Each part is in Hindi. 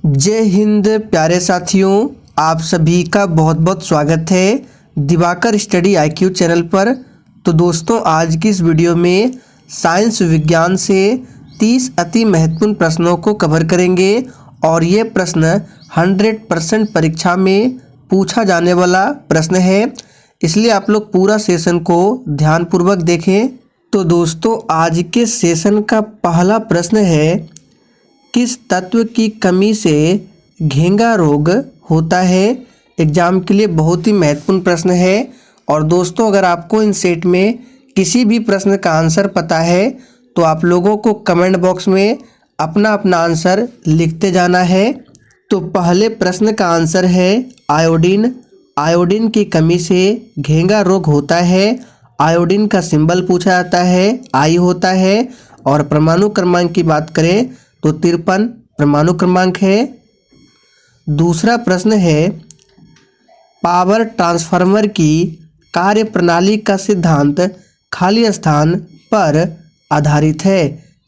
जय हिंद प्यारे साथियों, आप सभी का बहुत बहुत स्वागत है दिवाकर स्टडी आईक्यू चैनल पर। तो दोस्तों, आज की इस वीडियो में साइंस विज्ञान से 30 अति महत्वपूर्ण प्रश्नों को कवर करेंगे और ये प्रश्न 100% परीक्षा में पूछा जाने वाला प्रश्न है, इसलिए आप लोग पूरा सेशन को ध्यानपूर्वक देखें। तो दोस्तों, आज के सेशन का पहला प्रश्न है, किस तत्व की कमी से घेंगा रोग होता है। एग्जाम के लिए बहुत ही महत्वपूर्ण प्रश्न है। और दोस्तों, अगर आपको इन सेट में किसी भी प्रश्न का आंसर पता है तो आप लोगों को कमेंट बॉक्स में अपना अपना आंसर लिखते जाना है। तो पहले प्रश्न का आंसर है आयोडीन। आयोडीन की कमी से घेंगा रोग होता है। आयोडीन का सिंबल पूछा जाता है, आई होता है। और परमाणु क्रमांक की बात करें तो 53 परमाणु क्रमांक है। दूसरा प्रश्न है, पावर ट्रांसफार्मर की कार्य प्रणाली का सिद्धांत खाली स्थान पर आधारित है।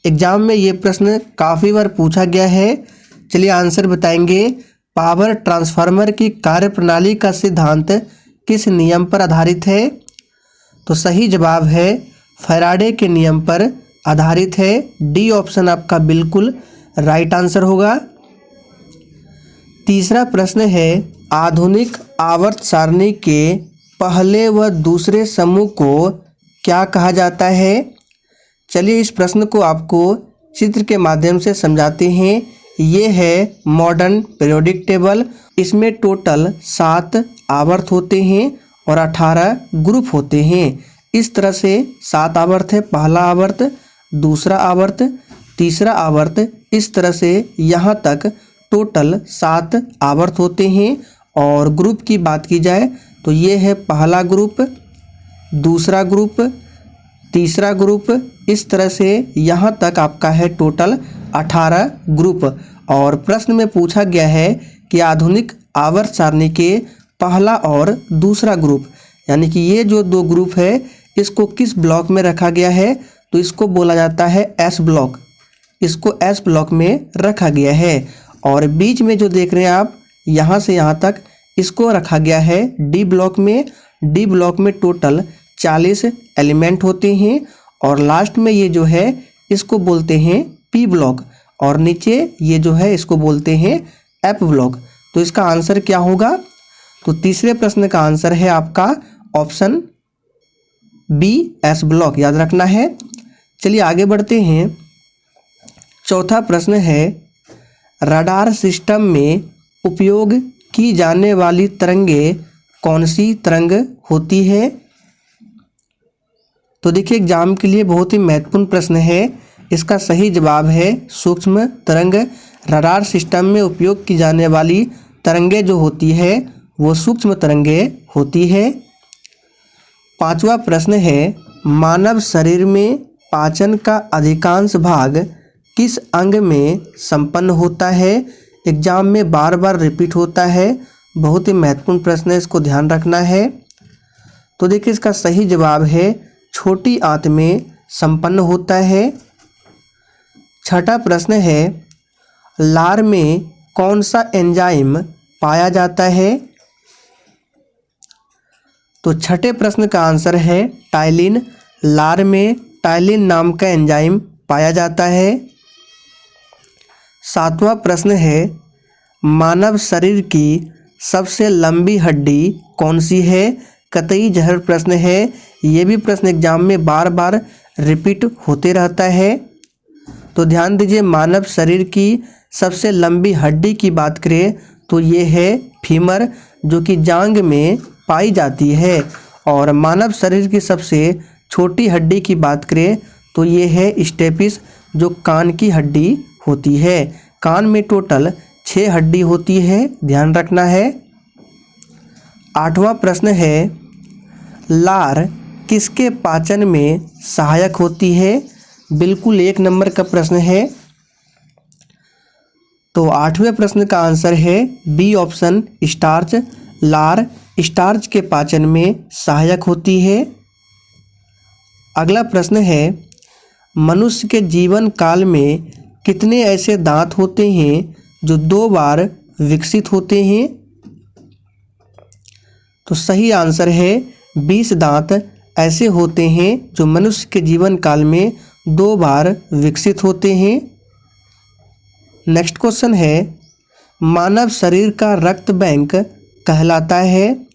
एग्जाम में ये प्रश्न काफ़ी बार पूछा गया है। चलिए आंसर बताएंगे। पावर ट्रांसफार्मर की कार्य प्रणाली का सिद्धांत किस नियम पर आधारित है? तो सही जवाब है फैराडे के नियम पर आधारित है। डी ऑप्शन आपका बिल्कुल राइट आंसर होगा। तीसरा प्रश्न है, आधुनिक आवर्त सारणी के पहले व दूसरे समूह को क्या कहा जाता है? चलिए इस प्रश्न को आपको चित्र के माध्यम से समझाते हैं। ये है मॉडर्न पीरियोडिक टेबल। इसमें टोटल 7 आवर्त होते हैं और 18 ग्रुप होते हैं। इस तरह से 7 आवर्त है, पहला आवर्त, दूसरा आवर्त, तीसरा आवर्त, इस तरह से यहाँ तक टोटल 7 आवर्त होते हैं। और ग्रुप की बात की जाए तो ये है पहला ग्रुप, दूसरा ग्रुप, तीसरा ग्रुप, इस तरह से यहाँ तक आपका है टोटल 18 ग्रुप। और प्रश्न में पूछा गया है कि आधुनिक आवर्त सारणी के पहला और दूसरा ग्रुप, यानी कि ये जो 2 ग्रुप है इसको किस ब्लॉक में रखा गया है? तो इसको बोला जाता है एस ब्लॉक। इसको एस ब्लॉक में रखा गया है। और बीच में जो देख रहे हैं आप, यहाँ से यहाँ तक, इसको रखा गया है डी ब्लॉक में। डी ब्लॉक में टोटल 40 एलिमेंट होते हैं। और लास्ट में ये जो है इसको बोलते हैं पी ब्लॉक। और नीचे ये जो है इसको बोलते हैं एफ ब्लॉक। तो इसका आंसर क्या होगा? तो तीसरे प्रश्न का आंसर है आपका ऑप्शन बी, एस ब्लॉक, याद रखना है। चलिए आगे बढ़ते हैं। चौथा प्रश्न है, रडार सिस्टम में उपयोग की जाने वाली तरंगे कौन सी तरंग होती है? तो देखिए एग्जाम के लिए बहुत ही महत्वपूर्ण प्रश्न है। इसका सही जवाब है सूक्ष्म तरंग। रडार सिस्टम में उपयोग की जाने वाली तरंगे जो होती है वो सूक्ष्म तरंगे होती है। पांचवा प्रश्न है, मानव शरीर में पाचन का अधिकांश भाग किस अंग में संपन्न होता है? एग्जाम में बार बार रिपीट होता है, बहुत ही महत्वपूर्ण प्रश्न है, इसको ध्यान रखना है। तो देखिए इसका सही जवाब है छोटी आंत में संपन्न होता है। छठा प्रश्न है, लार में कौन सा एंजाइम पाया जाता है? तो छठे प्रश्न का आंसर है टाइलिन। लार में टाइलिन नाम का एंजाइम पाया जाता है। सातवां प्रश्न है, मानव शरीर की सबसे लंबी हड्डी कौन सी है? कतई जहर प्रश्न है। ये भी प्रश्न एग्जाम में बार बार रिपीट होते रहता है। तो ध्यान दीजिए, मानव शरीर की सबसे लंबी हड्डी की बात करें तो ये है फीमर, जो कि जांघ में पाई जाती है। और मानव शरीर की सबसे छोटी हड्डी की बात करें तो ये है स्टेपिस, जो कान की हड्डी होती है। कान में टोटल 6 हड्डी होती है, ध्यान रखना है। आठवां प्रश्न है, लार किसके पाचन में सहायक होती है? बिल्कुल 1 नंबर का प्रश्न है। तो 8वें प्रश्न का आंसर है बी ऑप्शन, स्टार्च। लार स्टार्च के पाचन में सहायक होती है। अगला प्रश्न है, मनुष्य के जीवन काल में कितने ऐसे दांत होते हैं जो 2 बार विकसित होते हैं? तो सही आंसर है 20 दांत ऐसे होते हैं जो मनुष्य के जीवन काल में 2 बार विकसित होते हैं। नेक्स्ट क्वेश्चन है, मानव शरीर का रक्त बैंक कहलाता है?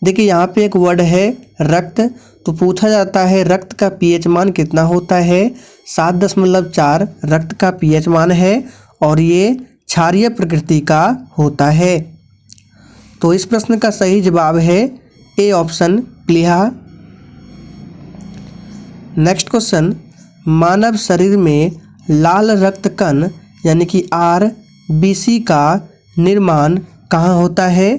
देखिए यहाँ पे एक वर्ड है रक्त, तो पूछा जाता है रक्त का पीएच मान कितना होता है? 7.4 रक्त का पीएच मान है और ये क्षारीय प्रकृति का होता है। तो इस प्रश्न का सही जवाब है ए ऑप्शन प्लीहा। नेक्स्ट क्वेश्चन, मानव शरीर में लाल रक्त कण यानी कि आरबीसी का निर्माण कहाँ होता है?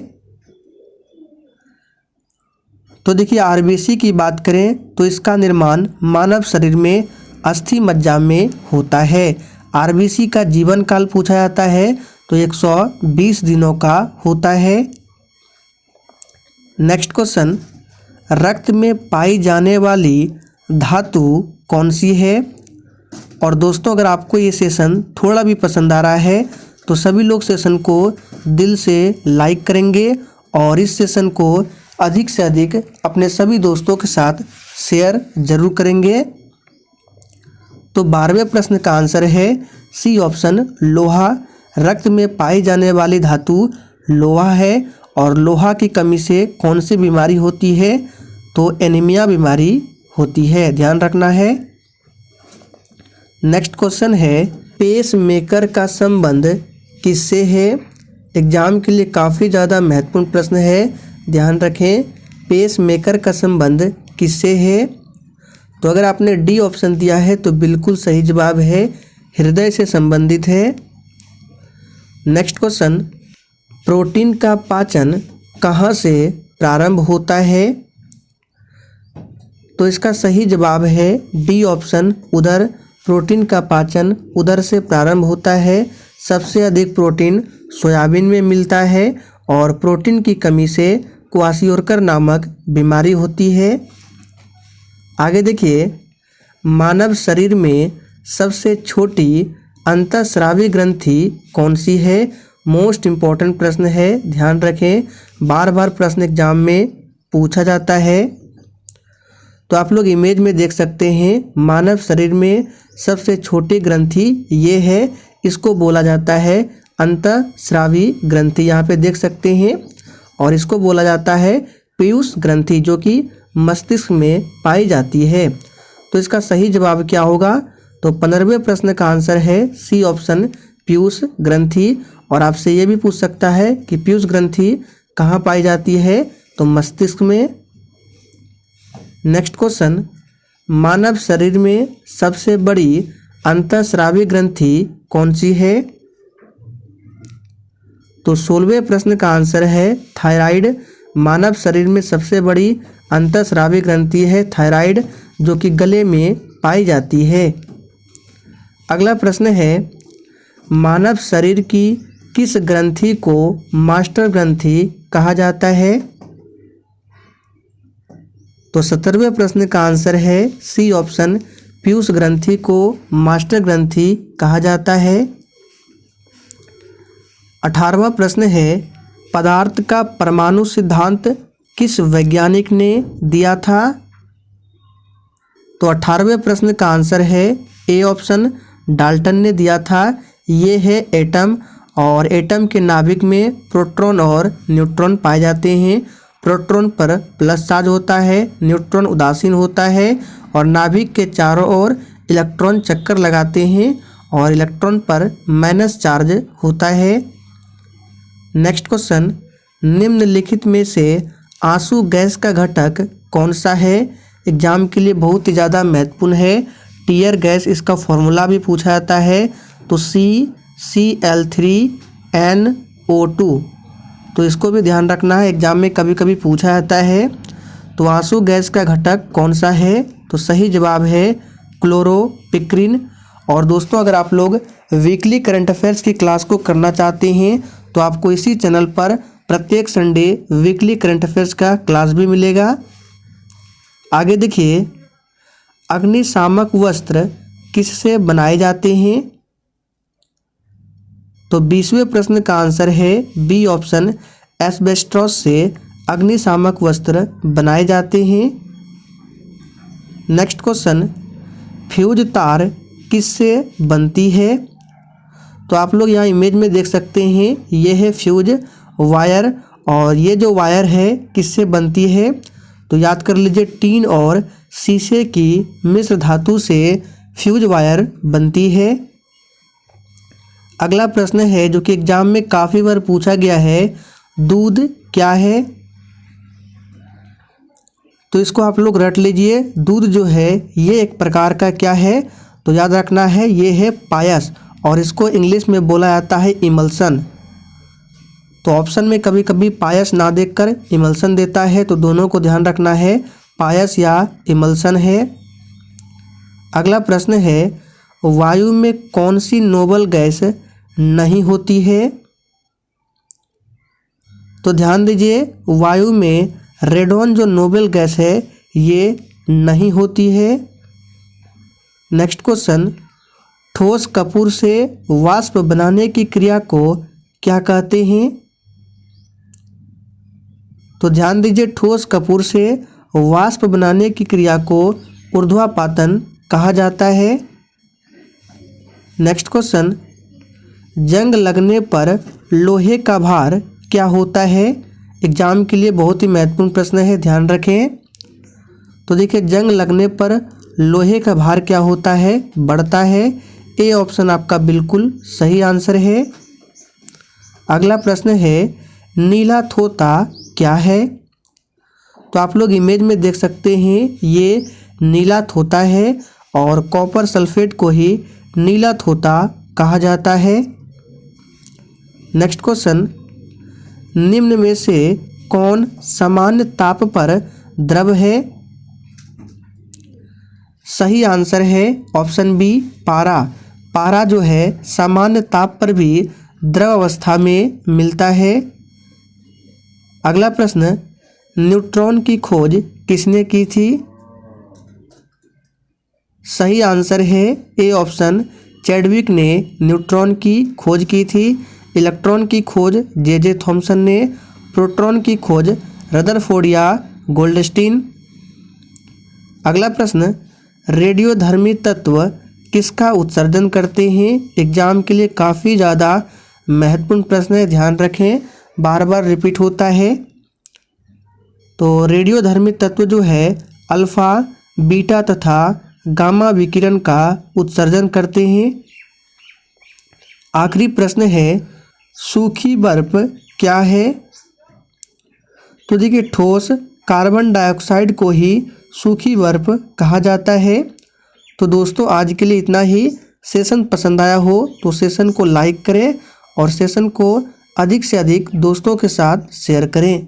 तो देखिए आरबीसी की बात करें तो इसका निर्माण मानव शरीर में अस्थि मज्जा में होता है। आरबीसी का जीवन काल पूछा जाता है तो 120 दिनों का होता है। नेक्स्ट क्वेश्चन, रक्त में पाई जाने वाली धातु कौन सी है? और दोस्तों अगर आपको ये सेशन थोड़ा भी पसंद आ रहा है तो सभी लोग सेशन को दिल से लाइक करेंगे और इस सेशन को अधिक से अधिक अपने सभी दोस्तों के साथ शेयर जरूर करेंगे। तो 12वें प्रश्न का आंसर है सी ऑप्शन लोहा। रक्त में पाई जाने वाली धातु लोहा है और लोहा की कमी से कौन सी बीमारी होती है? तो एनीमिया बीमारी होती है, ध्यान रखना है। नेक्स्ट क्वेश्चन है, पेस मेकर का संबंध किससे है? एग्जाम के लिए काफ़ी ज़्यादा महत्वपूर्ण प्रश्न है, ध्यान रखें। पेस मेकर का संबंध किससे है? तो अगर आपने डी ऑप्शन दिया है तो बिल्कुल सही जवाब है, हृदय से संबंधित है। नेक्स्ट क्वेश्चन, प्रोटीन का पाचन कहाँ से प्रारंभ होता है? तो इसका सही जवाब है डी ऑप्शन उदर। प्रोटीन का पाचन उदर से प्रारंभ होता है। सबसे अधिक प्रोटीन सोयाबीन में मिलता है और प्रोटीन की कमी से क्वाशियोरकर नामक बीमारी होती है। आगे देखिए, मानव शरीर में सबसे छोटी अंतःस्रावी ग्रंथि कौन सी है? मोस्ट इम्पॉर्टेंट प्रश्न है, ध्यान रखें, बार बार प्रश्न एग्जाम में पूछा जाता है। तो आप लोग इमेज में देख सकते हैं, मानव शरीर में सबसे छोटी ग्रंथि ये है, इसको बोला जाता है अंतःस्रावी ग्रंथि, यहाँ पे देख सकते हैं। और इसको बोला जाता है पीयूष ग्रंथि, जो कि मस्तिष्क में पाई जाती है। तो इसका सही जवाब क्या होगा? तो 15वें प्रश्न का आंसर है सी ऑप्शन पीयूष ग्रंथि। और आपसे ये भी पूछ सकता है कि पीयूष ग्रंथि कहाँ पाई जाती है? तो मस्तिष्क में। नेक्स्ट क्वेश्चन, मानव शरीर में सबसे बड़ी अंतःस्रावी ग्रंथि कौन सी है? तो 16वें प्रश्न का आंसर है थायराइड। मानव शरीर में सबसे बड़ी अंतःस्रावी ग्रंथि है थायराइड, जो कि गले में पाई जाती है। अगला प्रश्न है, मानव शरीर की किस ग्रंथि को मास्टर ग्रंथि कहा जाता है? तो 17वें प्रश्न का आंसर है सी ऑप्शन पीयूष ग्रंथि को मास्टर ग्रंथि कहा जाता है। 18वां प्रश्न है, पदार्थ का परमाणु सिद्धांत किस वैज्ञानिक ने दिया था? तो 18वें प्रश्न का आंसर है ए ऑप्शन डाल्टन ने दिया था। ये है एटम, और एटम के नाभिक में प्रोटॉन और न्यूट्रॉन पाए जाते हैं। प्रोटॉन पर प्लस चार्ज होता है, न्यूट्रॉन उदासीन होता है और नाभिक के चारों ओर इलेक्ट्रॉन चक्कर लगाते हैं और इलेक्ट्रॉन पर माइनस चार्ज होता है। नेक्स्ट क्वेश्चन, निम्नलिखित में से आंसू गैस का घटक कौन सा है? एग्जाम के लिए बहुत ही ज़्यादा महत्वपूर्ण है। टीयर गैस इसका फॉर्मूला भी पूछा जाता है, तो CCl3NO2। तो इसको भी ध्यान रखना है, एग्जाम में कभी कभी पूछा जाता है। तो आंसू गैस का घटक कौन सा है? तो सही जवाब है क्लोरोपिक्रिन। और दोस्तों अगर आप लोग वीकली करंट अफेयर्स की क्लास को करना चाहते हैं तो आपको इसी चैनल पर प्रत्येक संडे वीकली करंट अफेयर्स का क्लास भी मिलेगा। आगे देखिए, अग्निशामक वस्त्र किससे बनाए जाते हैं? तो 20वें प्रश्न का आंसर है बी ऑप्शन, एस्बेस्टॉस से अग्निशामक वस्त्र बनाए जाते हैं। नेक्स्ट क्वेश्चन, फ्यूज तार किससे बनती है? तो आप लोग यहाँ इमेज में देख सकते हैं, ये है फ्यूज वायर, और ये जो वायर है किससे बनती है? तो याद कर लीजिए, टीन और शीशे की मिश्र धातु से फ्यूज वायर बनती है। अगला प्रश्न है जो कि एग्जाम में काफ़ी बार पूछा गया है, दूध क्या है? तो इसको आप लोग रट लीजिए, दूध जो है ये एक प्रकार का क्या है? तो याद रखना है, ये है पायस, और इसको इंग्लिश में बोला जाता है इमल्सन। तो ऑप्शन में कभी कभी पायस ना देखकर इमल्सन देता है, तो दोनों को ध्यान रखना है, पायस या इमल्सन है। अगला प्रश्न है, वायु में कौन सी नोबल गैस नहीं होती है? तो ध्यान दीजिए, वायु में रेडॉन जो नोबल गैस है ये नहीं होती है। नेक्स्ट क्वेश्चन, ठोस कपूर से वाष्प बनाने की क्रिया को क्या कहते हैं? तो ध्यान दीजिए, ठोस कपूर से वाष्प बनाने की क्रिया को ऊर्ध्वापातन कहा जाता है। नेक्स्ट क्वेश्चन, जंग लगने पर लोहे का भार क्या होता है? एग्जाम के लिए बहुत ही महत्वपूर्ण प्रश्न है, ध्यान रखें। तो देखिए, जंग लगने पर लोहे का भार क्या होता है? बढ़ता है। ए ऑप्शन आपका बिल्कुल सही आंसर है। अगला प्रश्न है, नीला थोता क्या है? तो आप लोग इमेज में देख सकते हैं, ये नीला थोता है, और कॉपर सल्फेट को ही नीला थोता कहा जाता है। नेक्स्ट क्वेश्चन, निम्न में से कौन सामान्य ताप पर द्रव है? सही आंसर है ऑप्शन बी, पारा। पारा जो है सामान्य ताप पर भी द्रव अवस्था में मिलता है। अगला प्रश्न, न्यूट्रॉन की खोज किसने की थी? सही आंसर है ए ऑप्शन, चैडविक ने न्यूट्रॉन की खोज की थी। इलेक्ट्रॉन की खोज जे थॉमसन ने, प्रोटॉन की खोज रदरफोर्ड या गोल्डस्टीन। अगला प्रश्न, रेडियोधर्मी तत्व किसका उत्सर्जन करते हैं? एग्जाम के लिए काफ़ी ज़्यादा महत्वपूर्ण प्रश्न है, ध्यान रखें, बार बार रिपीट होता है। तो रेडियोधर्मी तत्व जो है अल्फ़ा, बीटा तथा गामा विकिरण का उत्सर्जन करते हैं। आखिरी प्रश्न है, सूखी बर्फ क्या है? तो देखिए, ठोस कार्बन डाइऑक्साइड को ही सूखी बर्फ कहा जाता है। तो दोस्तों, आज के लिए इतना ही। सेशन पसंद आया हो तो सेशन को लाइक करें और सेशन को अधिक से अधिक दोस्तों के साथ शेयर करें।